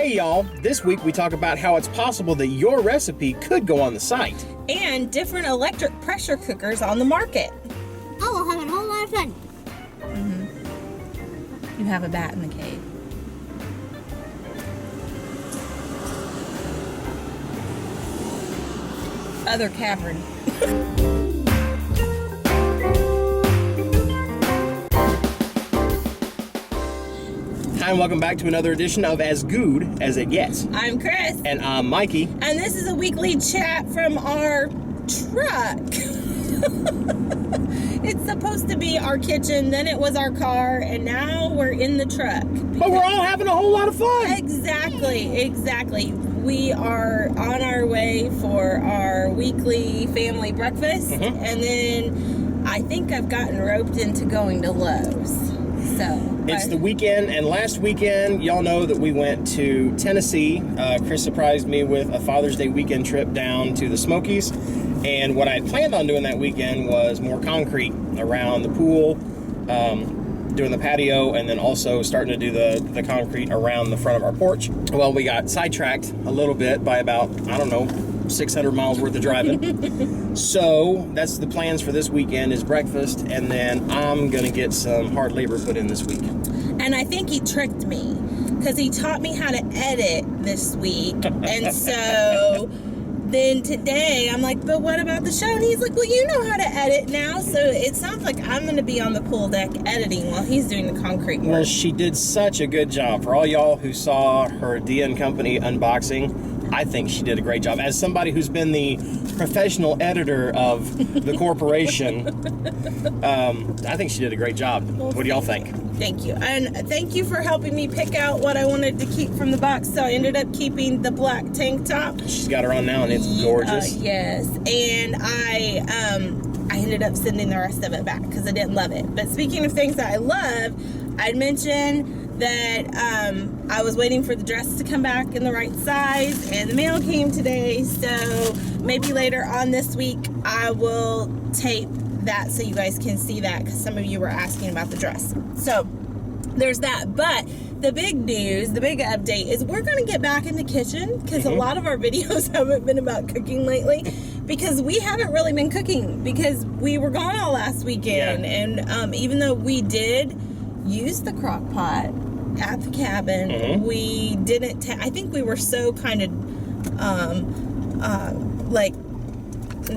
Hey y'all, this week we talk about how it's possible that your recipe could go on the site. And different electric pressure cookers on the market. Oh, we'll have a whole lot of fun. You have a bat in the cave. Other cavern. Hi and welcome back to another edition of As Goode as It Gets. I'm Cris. And I'm Mikey. And this is a weekly chat from our truck. It's supposed to be our kitchen, then it was our car, and now we're in the truck. But we're all having a whole lot of fun. Exactly. We are on our way for our weekly family breakfast, and then I think I've gotten roped into going to Lowe's. So it's the weekend, and last weekend, y'all know that we went to Tennessee. Cris surprised me with a Father's Day weekend trip down to the Smokies. And what I had planned on doing that weekend was more concrete around the pool, doing the patio, and then also starting to do the concrete around the front of our porch. Well, we got sidetracked a little bit by about, 600 miles worth of driving. So that's the plans for this weekend is breakfast, and then I'm gonna get some hard labor put in this week. And I think he tricked me because he taught me how to edit this week. And so then today I'm like, but what about the show? And he's like, well, you know how to edit now. So it sounds like I'm going to be on the pool deck editing while he's doing the concrete work. Well, she did such a good job. For all y'all who saw her DN Company unboxing, I think she did a great job. As somebody who's been the professional editor of the corporation, I think she did a great job. What do y'all think? Thank you. And thank you for helping me pick out what I wanted to keep from the box. So I ended up keeping the black tank top. She's got her on now, and it's gorgeous. Yes. And I ended up sending the rest of it back because I didn't love it. But speaking of things that I love, I'd mentioned that I was waiting for the dress to come back in the right size, and the mail came today. So maybe later on this week, I will tape that so you guys can see that, because some of you were asking about the dress. So there's that. But the big news, the big update is we're going to get back in the kitchen, because a lot of our videos haven't been about cooking lately, because we haven't really been cooking because we were gone all last weekend. And even though we did use the crock pot at the cabin, we didn't I think we were so kind of like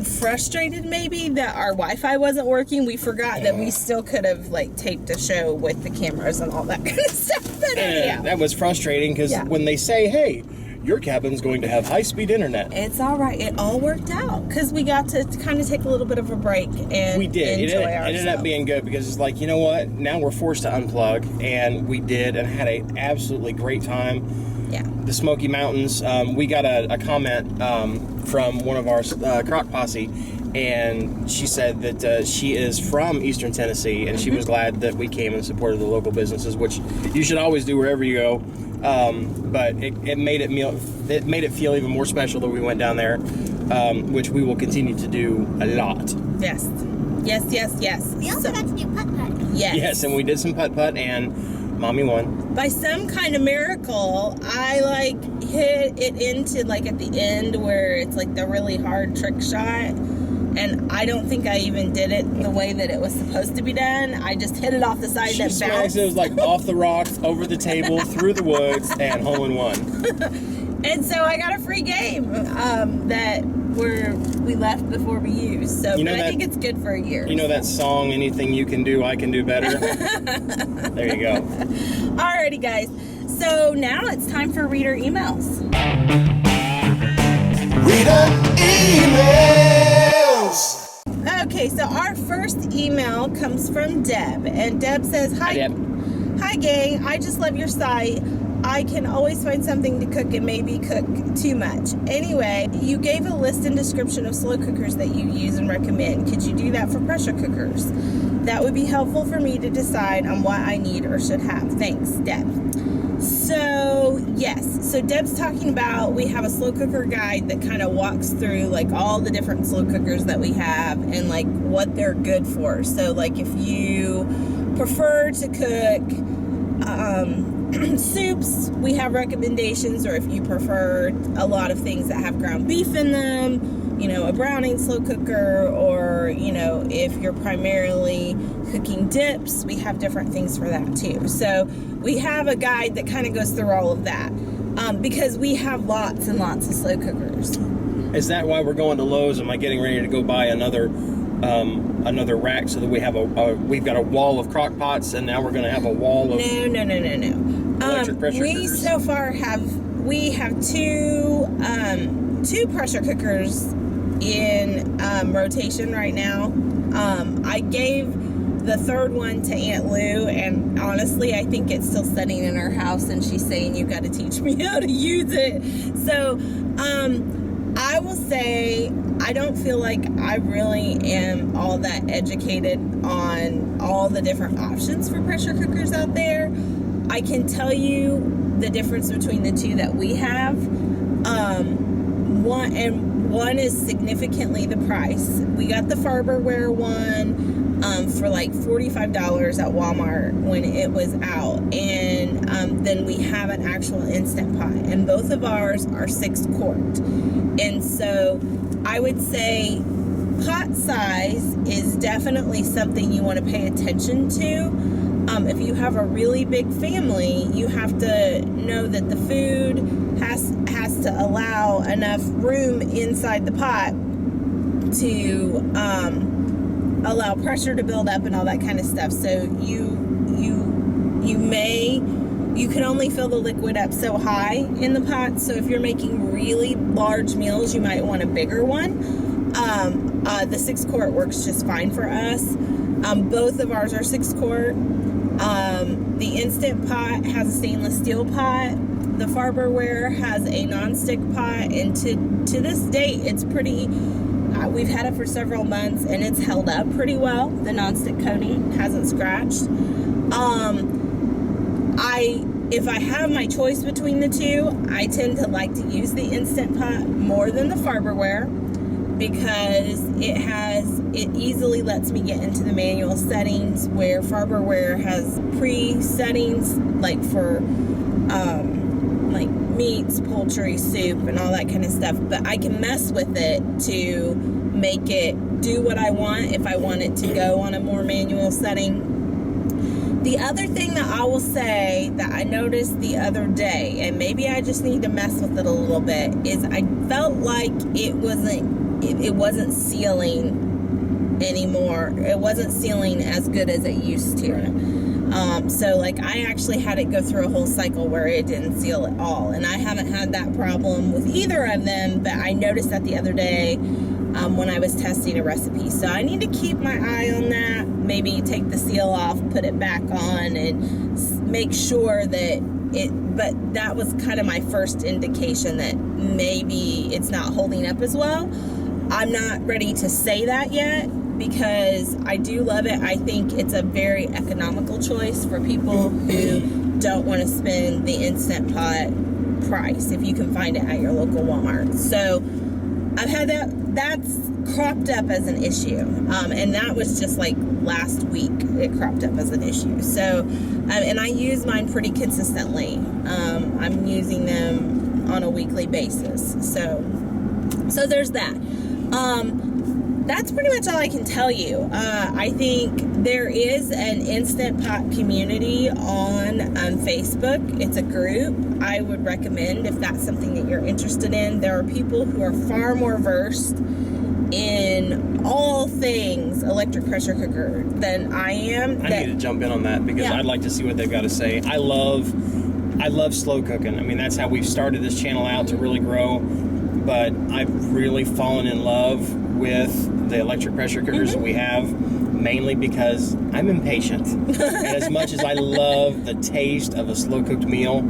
frustrated maybe that our Wi-Fi wasn't working. We forgot that we still could have like taped a show with the cameras and all that kind of stuff. But anyhow, that was frustrating because when they say, hey, your cabin's going to have high-speed internet, it's all right. It all worked out because we got to kind of take a little bit of a break, and we did. Enjoy it ended up being good because it's like, you know what? Now we're forced to unplug, and we did, and had an absolutely great time. Yeah. The Smoky Mountains. We got a comment from one of our Crock Posse, and she said that she is from Eastern Tennessee, and she was glad that we came and supported the local businesses, which you should always do wherever you go. But it made it feel even more special that we went down there, which we will continue to do a lot. Yes. We also got to do putt-putt. Yes, and we did some putt-putt, and Mommy won. By some kind of miracle, I hit it into at the end where it's the really hard trick shot. And I don't think I even did it the way that it was supposed to be done. I just hit it off the side and bounced. It was off the rocks, over the table, through the woods, and hole in one. And so I got a free game that we left before we used. So I think it's good for a year. You know that song, anything you can do, I can do better? There you go. Alrighty, guys. So now it's time for reader emails. Reader emails! Okay, so our first email comes from Deb, and Deb says, Hi, Deb. Hi, gang. I just love your site. I can always find something to cook and maybe cook too much. Anyway, you gave a list and description of slow cookers that you use and recommend. Could you do that for pressure cookers? That would be helpful for me to decide on what I need or should have. Thanks, Deb. So, yes. So Deb's talking about, we have a slow cooker guide that kind of walks through all the different slow cookers that we have and what they're good for. So if you prefer to cook soups, we have recommendations, or if you prefer a lot of things that have ground beef in them, you know, a browning slow cooker, or, you know, if you're primarily cooking dips, we have different things for that too. So we have a guide that kind of goes through all of that, because we have lots and lots of slow cookers. Is that why we're going to Lowe's? Am I getting ready to go buy another rack so that we have we've got a wall of crock pots, and now we're going to have a wall of No. electric pressure cookers? So far have two pressure cookers in rotation right now. I gave the third one to Aunt Lou, and honestly, I think it's still sitting in her house, and she's saying, "You got to teach me how to use it." So, I will say, I don't feel like I really am all that educated on all the different options for pressure cookers out there. I can tell you the difference between the two that we have. One is significantly the price. We got the Farberware one for like $45 at Walmart when it was out, and then we have an actual Instant Pot, and both of ours are 6 quart. And so I would say pot size is definitely something you want to pay attention to. If you have a really big family, you have to know that the food has to allow enough room inside the pot to allow pressure to build up and all that kind of stuff. So you can only fill the liquid up so high in the pot. So if you're making really large meals, you might want a bigger one. The 6 quart works just fine for us. Both of ours are 6 quart. The Instant Pot has a stainless steel pot. The Farberware has a non-stick pot, and to this date, it's pretty. We've had it for several months, and it's held up pretty well. The non-stick coating hasn't scratched. If I have my choice between the two, I tend to like to use the Instant Pot more than the Farberware, because it easily lets me get into the manual settings, where Farberware has pre-settings like for like meats, poultry, soup, and all that kind of stuff, but I can mess with it to make it do what I want if I want it to go on a more manual setting. The other thing that I will say that I noticed the other day, and maybe I just need to mess with it a little bit, is I felt like it wasn't sealing anymore. It wasn't sealing as good as it used to. So like I actually had it go through a whole cycle where it didn't seal at all, and I haven't had that problem with either of them, but I noticed that the other day when I was testing a recipe. So I need to keep my eye on that, maybe take the seal off, put it back on, and make sure that but that was kind of my first indication that maybe it's not holding up as well. I'm not ready to say that yet, because I do love it. I think it's a very economical choice for people who don't want to spend the Instant Pot price if you can find it at your local Walmart. So I've had that's cropped up as an issue, and that was just like last week it cropped up as an issue. So and I use mine pretty consistently. I'm using them on a weekly basis, so there's that. That's pretty much all I can tell you. I think there is an Instant Pot community on Facebook. It's a group I would recommend if that's something that you're interested in. There are people who are far more versed in all things electric pressure cooker than I am. I need to jump in on that, because I'd like to see what they've got to say. I love slow cooking. I mean, that's how we've started this channel out to really grow. But I've really fallen in love with the electric pressure cookers that we have, mainly because I'm impatient. And as much as I love the taste of a slow cooked meal,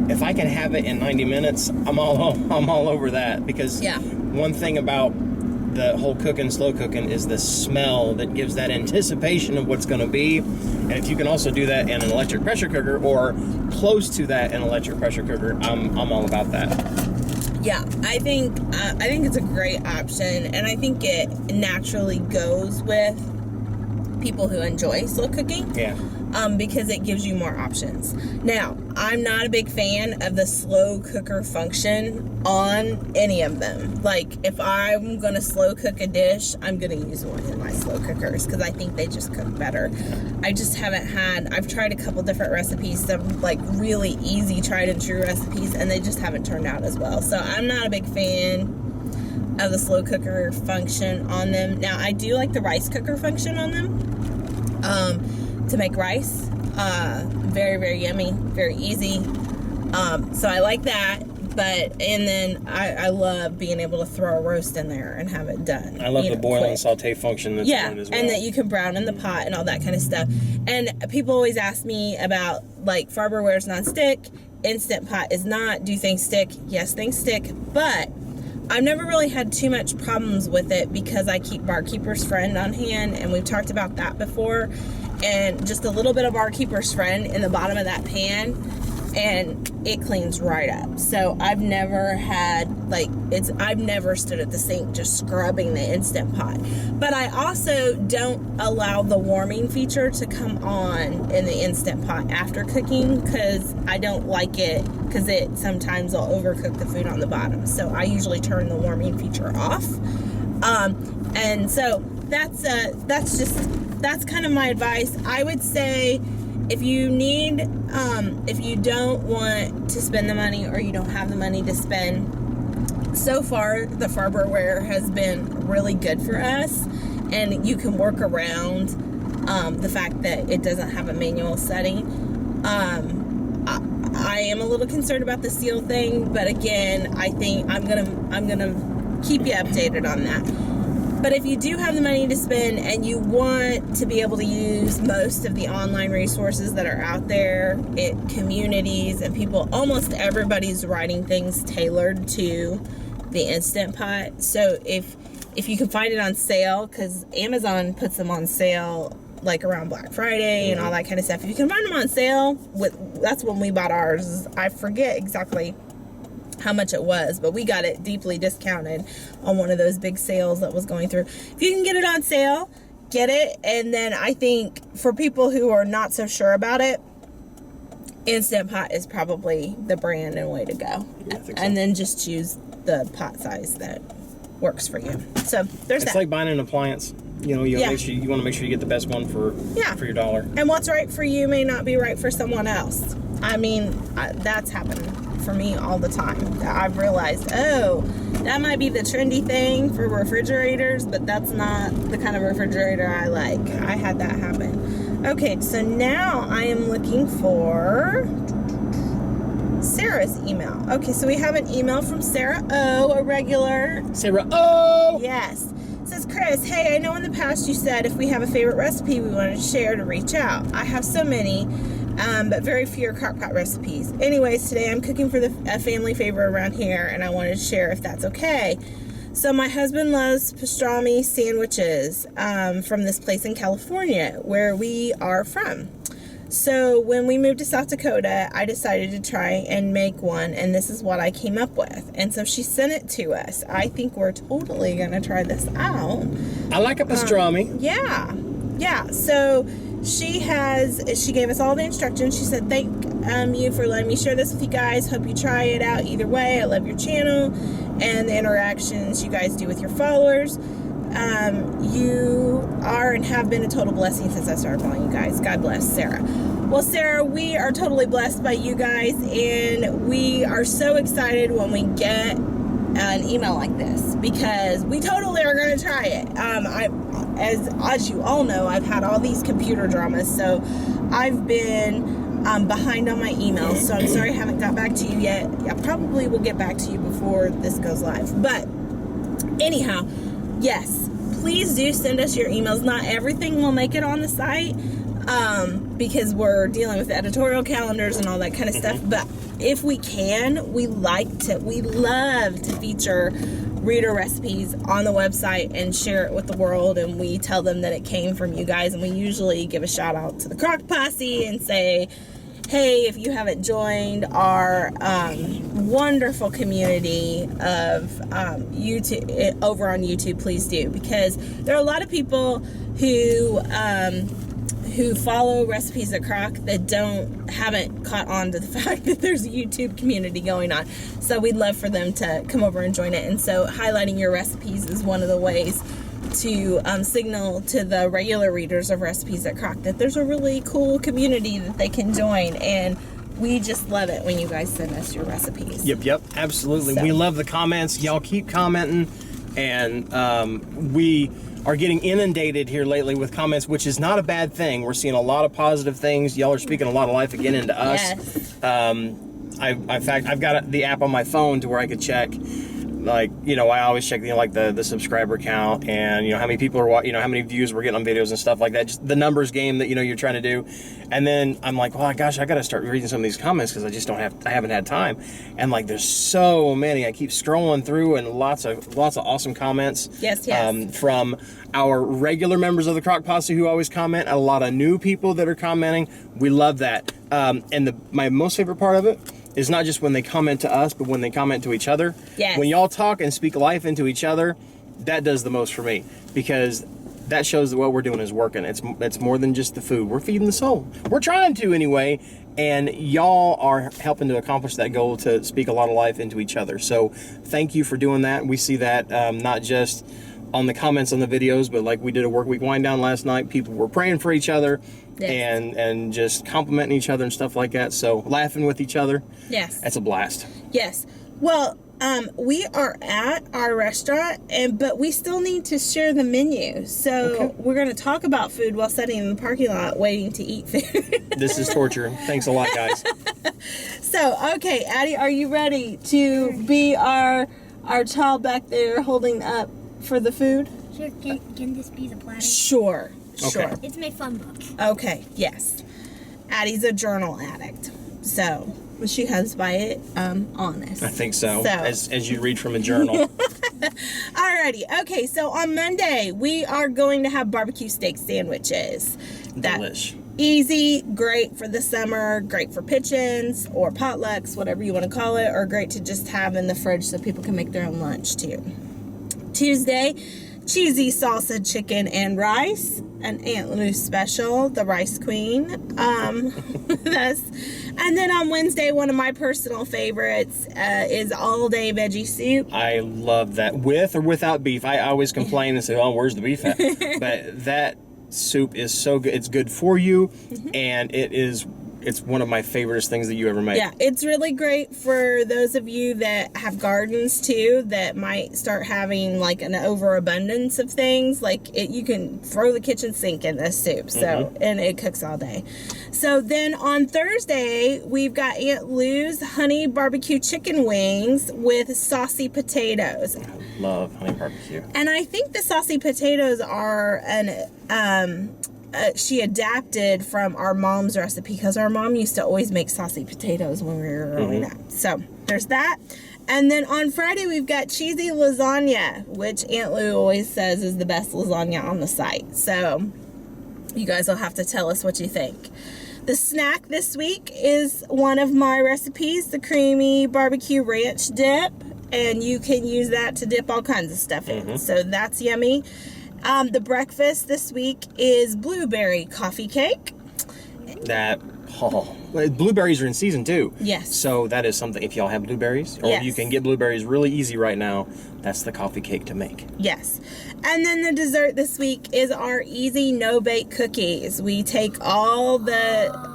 if I can have it in 90 minutes, I'm all over that. Because one thing about the whole slow cooking is the smell that gives that anticipation of what's going to be. And if you can also do that in an electric pressure cooker, or close to that in an electric pressure cooker, I'm all about that. Yeah, I think it's a great option, and I think it naturally goes with people who enjoy slow cooking. Yeah. because it gives you more options. Now, I'm not a big fan of the slow cooker function on any of them. Like, if I'm going to slow cook a dish, I'm going to use one of my slow cookers because I think they just cook better. I just haven't had, I've tried a couple different recipes, some like really easy tried and true recipes, and they just haven't turned out as well. So I'm not a big fan of the slow cooker function on them. Now, I do like the rice cooker function on them. To make rice, very, very yummy, very easy. So I like that, and then I love being able to throw a roast in there and have it done. I love the boil and saute function that's on it as well. And that you can brown in the pot and all that kind of stuff. And people always ask me about, like, Farberware's non-stick, Instant Pot is not. Do things stick? Yes, things stick, but I've never really had too much problems with it because I keep Barkeeper's Friend on hand, and we've talked about that before. And just a little bit of Barkeeper's Friend in the bottom of that pan, and it cleans right up. So I've never had, I've never stood at the sink just scrubbing the Instant Pot. But I also don't allow the warming feature to come on in the Instant Pot after cooking because I don't like it, because it sometimes will overcook the food on the bottom. So I usually turn the warming feature off. And so that's kind of my advice. I would say if you need, if you don't want to spend the money or you don't have the money to spend, so far the Farberware has been really good for us, and you can work around the fact that it doesn't have a manual setting. I am a little concerned about the seal thing, but again, I think I'm gonna keep you updated on that. But if you do have the money to spend and you want to be able to use most of the online resources that are out there, communities and people, almost everybody's writing things tailored to the Instant Pot. So if you can find it on sale, because Amazon puts them on sale like around Black Friday and all that kind of stuff. If you can find them on sale, that's when we bought ours. I forget exactly how much it was, but we got it deeply discounted on one of those big sales that was going through. If you can get it on sale, get it. And then I think for people who are not so sure about it, Instant Pot is probably the brand and way to go. Yeah, I think so. And then just choose the pot size that works for you. So there's that. It's like buying an appliance. You know, you want to make sure you get the best one for your dollar. And what's right for you may not be right for someone else. I mean, that's happened for me all the time. I've realized, that might be the trendy thing for refrigerators, but that's not the kind of refrigerator I like. I had that happen. Okay, so now I am looking for Sarah's email. Okay, so we have an email from Sarah O, a regular. Sarah O! Yes. It says, Cris, hey, I know in the past you said if we have a favorite recipe we wanted to share to reach out. I have so many, but very few are crock pot recipes. Anyways, today I'm cooking for a family favorite around here, and I wanted to share if that's okay. So my husband loves pastrami sandwiches from this place in California where we are from. So when we moved to South Dakota, I decided to try and make one, and this is what I came up with. And so she sent it to us. I think we're totally going to try this out. I like a pastrami. Yeah. So she gave us all the instructions. She said, thank you for letting me share this with you guys. Hope you try it out either way. I love your channel and the interactions you guys do with your followers. You are and have been a total blessing since I started following you guys. God bless, Sarah. Well, Sarah, we are totally blessed by you guys, and we are so excited when we get an email like this, because we totally are going to try it. As you all know, I've had all these computer dramas, so I've been behind on my emails, so I'm sorry I haven't got back to you yet. I probably will get back to you before this goes live. But anyhow, yes, please do send us your emails. Not everything will make it on the site because we're dealing with editorial calendars and all that kind of stuff. But if we can, we love to feature reader recipes on the website and share it with the world, and we tell them that it came from you guys, and we usually give a shout out to the Crock Posse and say, hey, if you haven't joined our wonderful community of YouTube over on YouTube, please do, because there are a lot of people who who follow Recipes at Crock that haven't caught on to the fact that there's a YouTube community going on. So we'd love for them to come over and join it. And so highlighting your recipes is one of the ways to signal to the regular readers of Recipes at Crock that there's a really cool community that they can join. And we just love it when you guys send us your recipes. Yep, absolutely. So. We love the comments. Y'all keep commenting, and we are getting inundated here lately with comments, which is not a bad thing. We're seeing a lot of positive things. Y'all are speaking a lot of life again into us. Yes. In fact, I've got the app on my phone to where I could check, like, you know, I always check, you know, like the subscriber count and, you know, how many people are watching, you know, how many views we're getting on videos and stuff like that. Just the numbers game that, you know, you're trying to do. And then I'm like, well, gosh, I got to start reading some of these comments because I haven't had time. And like, there's so many. I keep scrolling through and lots of awesome comments. Yes. From our regular members of the Crock Posse who always comment, and a lot of new people that are commenting. We love that. And my most favorite part of it is not just when they comment to us, but when they comment to each other. Yes. When y'all talk and speak life into each other, that does the most for me, because that shows that what we're doing is working. It's more than just the food. We're feeding the soul. We're trying to anyway, and y'all are helping to accomplish that goal to speak a lot of life into each other. So thank you for doing that. We see that not just on the comments on the videos, but like we did a work week wind down last night. People were praying for each other. Yes. And just complimenting each other and stuff like that. So laughing with each other. Yes. That's a blast. Yes. Well, we are at our restaurant, but we still need to share the menu. So We're going to talk about food while sitting in the parking lot waiting to eat food. This is torture. Thanks a lot, guys. So, okay, Addie, are you ready to be our child back there holding up for the food? Sure, can this be the platter? Sure. Okay. It's my fun book. Okay, yes. Addie's a journal addict, so she has by it honest. I think so. As you read from a journal. Alrighty, okay, so on Monday we are going to have barbecue steak sandwiches. Delish. Easy, great for the summer, great for pitch-ins or potlucks, whatever you want to call it, or great to just have in the fridge so people can make their own lunch too. Tuesday, cheesy salsa chicken and rice, an Aunt Lou special, the Rice Queen. And then on Wednesday, one of my personal favorites is all-day veggie soup. I love that. With or without beef. I always complain and say, oh, where's the beef at? But that soup is so good. It's good for you, and it's one of my favorite things that you ever make. Yeah, it's really great for those of you that have gardens too, that might start having like an overabundance of things. Like you can throw the kitchen sink in this soup, so and it cooks all day. So then on Thursday, we've got Aunt Lou's honey barbecue chicken wings with saucy potatoes. I love honey barbecue. And I think the saucy potatoes are she adapted from our mom's recipe, because our mom used to always make saucy potatoes when we were growing up. So there's that. And then on Friday, we've got cheesy lasagna, which Aunt Lou always says is the best lasagna on the site. So you guys will have to tell us what you think. The snack this week is one of my recipes, the creamy barbecue ranch dip. And you can use that to dip all kinds of stuff in. So that's yummy. The breakfast this week is blueberry coffee cake. Blueberries are in season too. Yes. So that is something, if y'all have blueberries, or you can get blueberries really easy right now, that's the coffee cake to make. Yes. And then the dessert this week is our easy no-bake cookies. We take all the...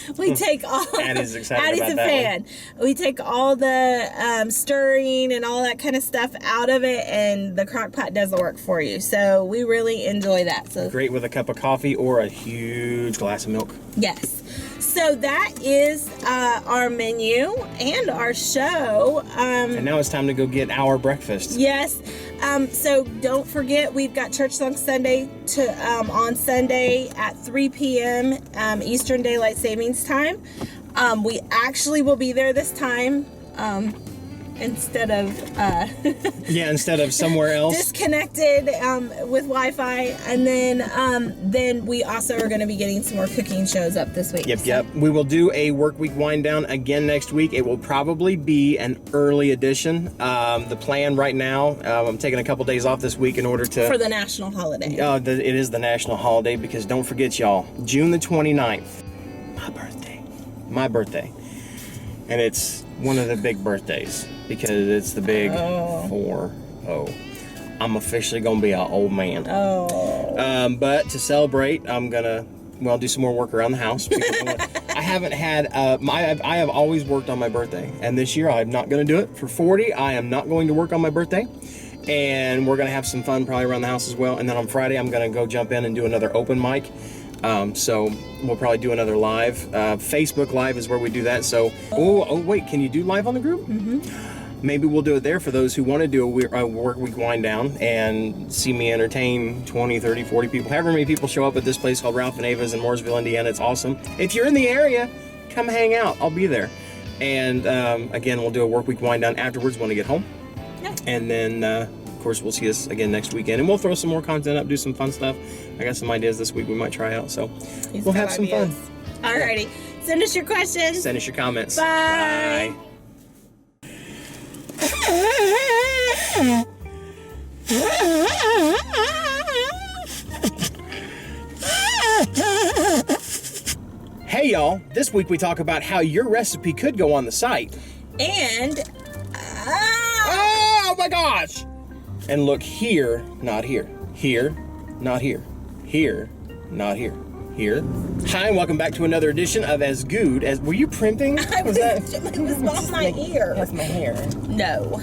Addie's excited Addie's about a that fan. We take all the stirring and all that kind of stuff out of it, and the crock pot does the work for you. So we really enjoy that. So great with a cup of coffee or a huge glass of milk. yes. So that is our menu and our show. And now it's time to go get our breakfast. Yes. So don't forget, we've got Church Song Sunday on Sunday at 3 p.m. Eastern Daylight Savings Time. We actually will be there this time. instead of Yeah, instead of somewhere else. disconnected with Wi-Fi. And then we also are going to be getting some more cooking shows up this week. Yep. We will do a work week wind down again next week. It will probably be an early edition. The plan right now, I'm taking a couple days off this week in order to... For the national holiday. It is the national holiday, because don't forget, y'all, June the 29th, my birthday. And it's one of the big birthdays, because it's the big 4-0. I'm officially gonna be an old man. But to celebrate, I'm gonna do some more work around the house. I haven't had I have always worked on my birthday, and this year I'm not gonna do it. For 40, I am not going to work on my birthday, and we're gonna have some fun probably around the house as well. And then on Friday, I'm gonna go jump in and do another open mic. So we'll probably do another live. Facebook Live is where we do that. So, wait, can you do live on the group? Mm-hmm. Maybe we'll do it there for those who want to do a work week wind down and see me entertain 20, 30, 40 people. However many people show up at this place called Ralph and Ava's in Mooresville, Indiana. It's awesome. If you're in the area, come hang out. I'll be there. And again, we'll do a work week wind down afterwards when I get home. Yeah. And then, of course, we'll see us again next weekend. And we'll throw some more content up, do some fun stuff. I got some ideas this week we might try out. So we'll have some fun. Alrighty. Send us your questions. Send us your comments. Bye. Hey y'all, this week we talk about how your recipe could go on the site. And oh my gosh! And look here, not here. Here, not here. Here, not here. Here. Hi, and welcome back to another edition of As Goode as. Were you primping? it was off my ear. That's my hair. No.